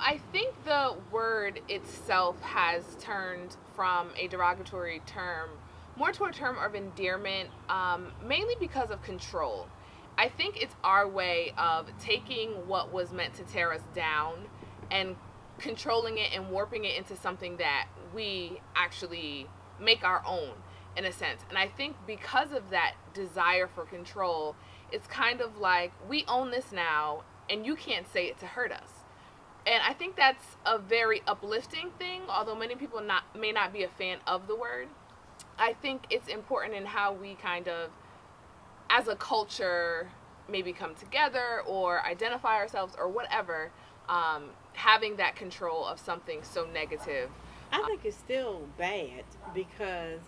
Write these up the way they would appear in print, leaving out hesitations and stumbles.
I think the word itself has turned from a derogatory term more to a term of endearment, mainly because of control. I think it's our way of taking what was meant to tear us down and controlling it and warping it into something that we actually make our own, in a sense. And I think because of that desire for control, it's kind of like we own this now and you can't say it to hurt us. And I think that's a very uplifting thing, although many people may not be a fan of the word. I think it's important in how we kind of, as a culture, maybe come together or identify ourselves or whatever, having that control of something so negative. I think it's still bad because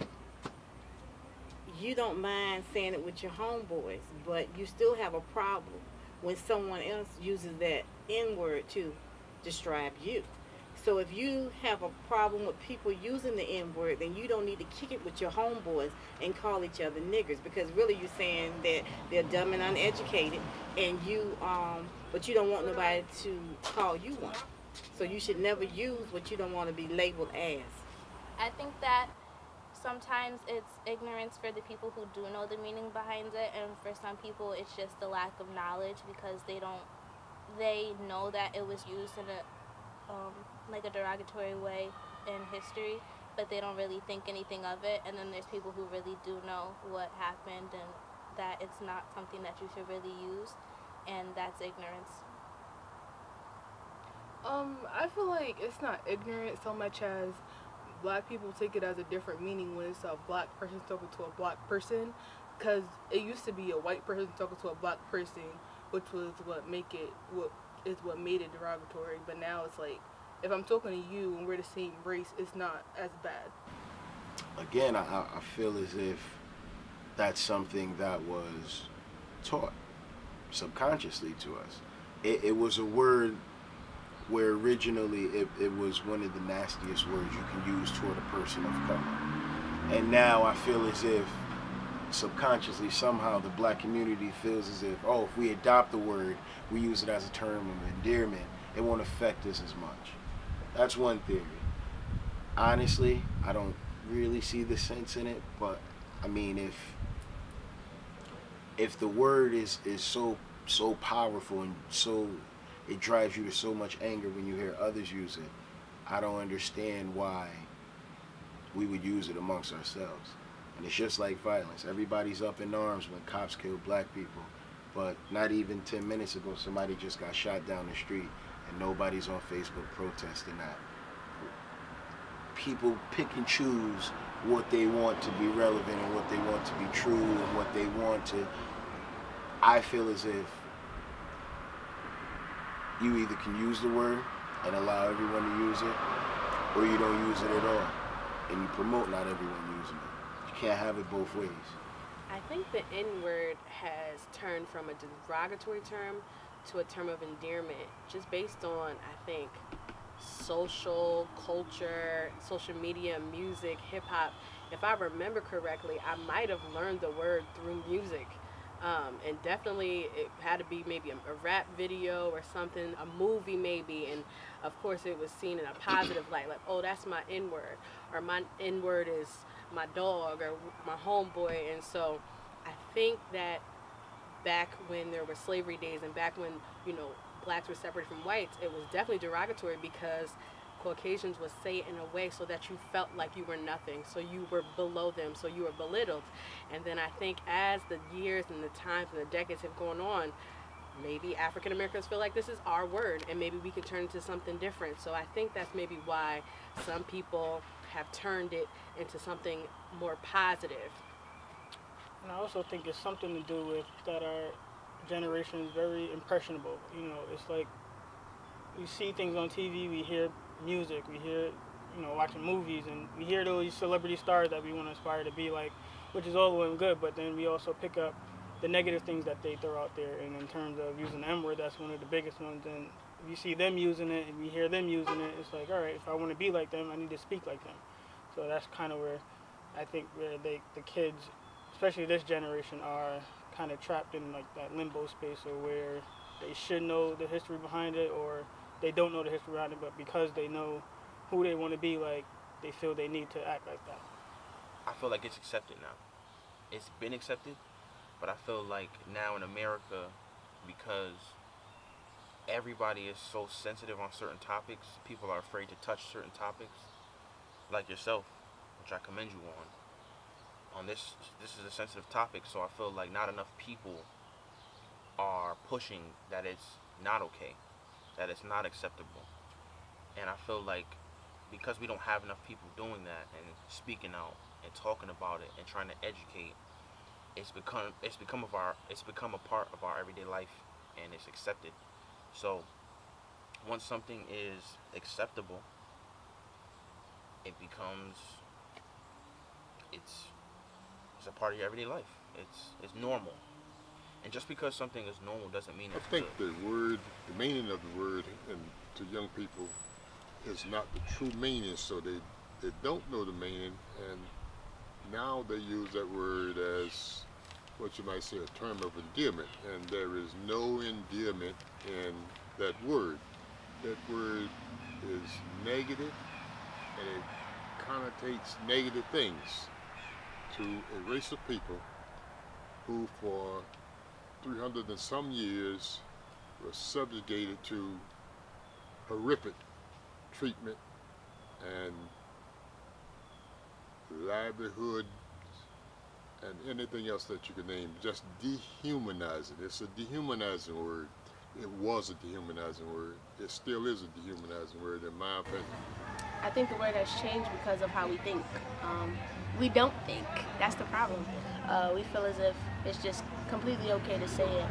you don't mind saying it with your homeboys, but you still have a problem when someone else uses that N word to describe you. So if you have a problem with people using the N word, then you don't need to kick it with your homeboys and call each other niggers because really you're saying that they're dumb and uneducated, and but you don't want nobody to call you one. So you should never use what you don't want to be labeled as. I think that sometimes it's ignorance for the people who do know the meaning behind it, and for some people it's just the lack of knowledge because they know that it was used in a like a derogatory way in history, but they don't really think anything of it. And then there's people who really do know what happened and that it's not something that you should really use, and that's ignorance. I feel like it's not ignorant so much as black people take it as a different meaning when it's a black person talking to a black person, because it used to be a white person talking to a black person, which was what made it derogatory. But now it's like if I'm talking to you and we're the same race, it's not as bad. Again, I feel as if that's something that was taught subconsciously to us. It was a word where originally it was one of the nastiest words you can use toward a person of color. And now I feel as if subconsciously somehow the black community feels as if, oh, if we adopt the word, we use it as a term of endearment, it won't affect us as much. That's one theory. Honestly, I don't really see the sense in it, but I mean, if the word is so powerful and so it drives you to so much anger when you hear others use it, I don't understand why we would use it amongst ourselves. And it's just like violence. Everybody's up in arms when cops kill black people, but not even 10 minutes ago somebody just got shot down the street and nobody's on Facebook protesting that. People pick and choose what they want to be relevant and what they want to be true and what they want to. I feel as if you either can use the word and allow everyone to use it, or you don't use it at all, and you promote not everyone using it. You can't have it both ways. I think the N word has turned from a derogatory term to a term of endearment, just based on, I think, social culture, social media, music, hip hop. If I remember correctly, I might have learned the word through music. And definitely it had to be maybe a rap video or something, a movie maybe, and of course it was seen in a positive light, like, oh, that's my N-word, or my N-word is my dog or my homeboy. And so I think that back when there were slavery days and back when, blacks were separated from whites, it was definitely derogatory because Caucasians would say it in a way so that you felt like you were nothing, so you were below them, so you were belittled. And then I think as the years and the times and the decades have gone on, maybe African Americans feel like this is our word and maybe we can turn it into something different. So I think that's maybe why some people have turned it into something more positive. And I also think it's something to do with that our generation is very impressionable. It's like we see things on TV, we hear music, we hear, watching movies, and we hear those celebrity stars that we want to aspire to be like, which is all well and good, but then we also pick up the negative things that they throw out there. And in terms of using the M-word, that's one of the biggest ones. And if you see them using it and we hear them using it, it's like, all right, if I want to be like them, I need to speak like them. So that's kind of where I think where the kids, especially this generation, are kind of trapped in like that limbo space, or where they should know the history behind it, or they don't know the history behind it, but because they know who they want to be, like, they feel they need to act like that. I feel like it's accepted now. It's been accepted, but I feel like now in America, because everybody is so sensitive on certain topics, people are afraid to touch certain topics, like yourself, which I commend you on this. This is a sensitive topic, so I feel like not enough people are pushing that it's not okay, that it's not acceptable. And I feel like because we don't have enough people doing that and speaking out and talking about it and trying to educate, it's become a part of our everyday life, and it's accepted. So once something is acceptable, it becomes it's a part of your everyday life. It's normal. And just because something is normal doesn't mean it's I think good. the meaning of the word, and to young people, is not the true meaning, so they don't know the meaning, and now they use that word as what you might say a term of endearment, and there is no endearment in that word. That word is negative, and it connotates negative things to a race of people who for 300 and some years were subjugated to horrific treatment and livelihood and anything else that you can name, just dehumanizing. It's a dehumanizing word. It was a dehumanizing word. It still is a dehumanizing word, in my opinion. I think the word has changed because of how we think. We don't think. That's the problem. We feel as if it's just completely okay to say it.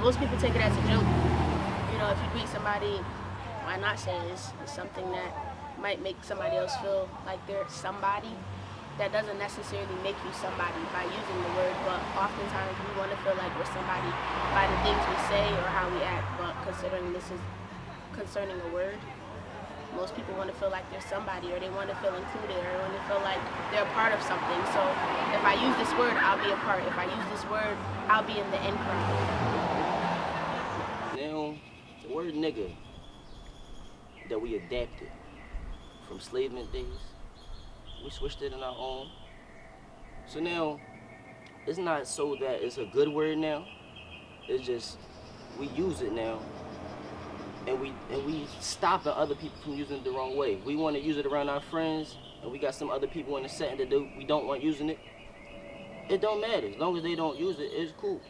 Most people take it as a joke. You know, if you meet somebody, why not say it? It's something that might make somebody else feel like they're somebody. That doesn't necessarily make you somebody by using the word, but oftentimes we want to feel like we're somebody by the things we say or how we act. But considering this is concerning a word, most people want to feel like they're somebody, or they want to feel included, or want to feel like they're a part of something. So if I use this word, I'll be a part. If I use this word, I'll be in the in crowd. Now, the word nigga that we adapted from enslavement days, we switched it in our own. So now, it's not so that it's a good word now. It's just we use it now, and we stopping other people from using it the wrong way. We want to use it around our friends, and we got some other people in the setting that we don't want using it. It don't matter. As long as they don't use it, it's cool.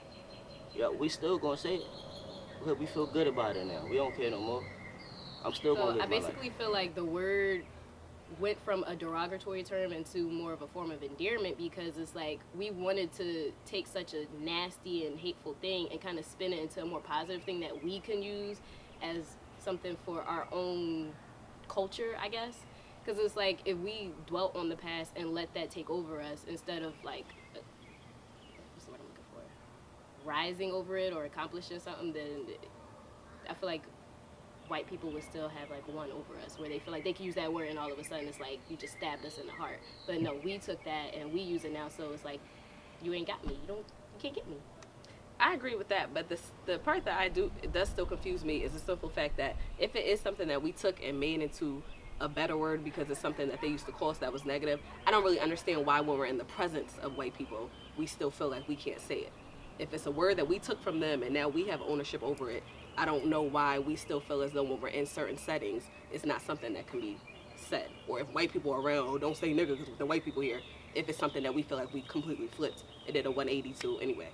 Yeah, we still gonna say it because we feel good about it now. We don't care no more. I'm still gonna live I my life. basically feel like the word went from a derogatory term into more of a form of endearment, because it's like we wanted to take such a nasty and hateful thing and kind of spin it into a more positive thing that we can use as something for our own culture, I guess. Because it's like if we dwelt on the past and let that take over us instead of like what's the word I'm looking for, rising over it or accomplishing something, then I feel like white people would still have like one over us, where they feel like they can use that word and all of a sudden it's like you just stabbed us in the heart. But no, we took that and we use it now, so it's like you ain't got me. You can't get me. I agree with that, but the part that it does still confuse me is the simple fact that if it is something that we took and made into a better word because it's something that they used to call us that was negative, I don't really understand why when we're in the presence of white people, we still feel like we can't say it. If it's a word that we took from them and now we have ownership over it, I don't know why we still feel as though when we're in certain settings, it's not something that can be said. Or if white people are around, oh, don't say nigga because the white people here, if it's something that we feel like we completely flipped and did a 180 to anyway.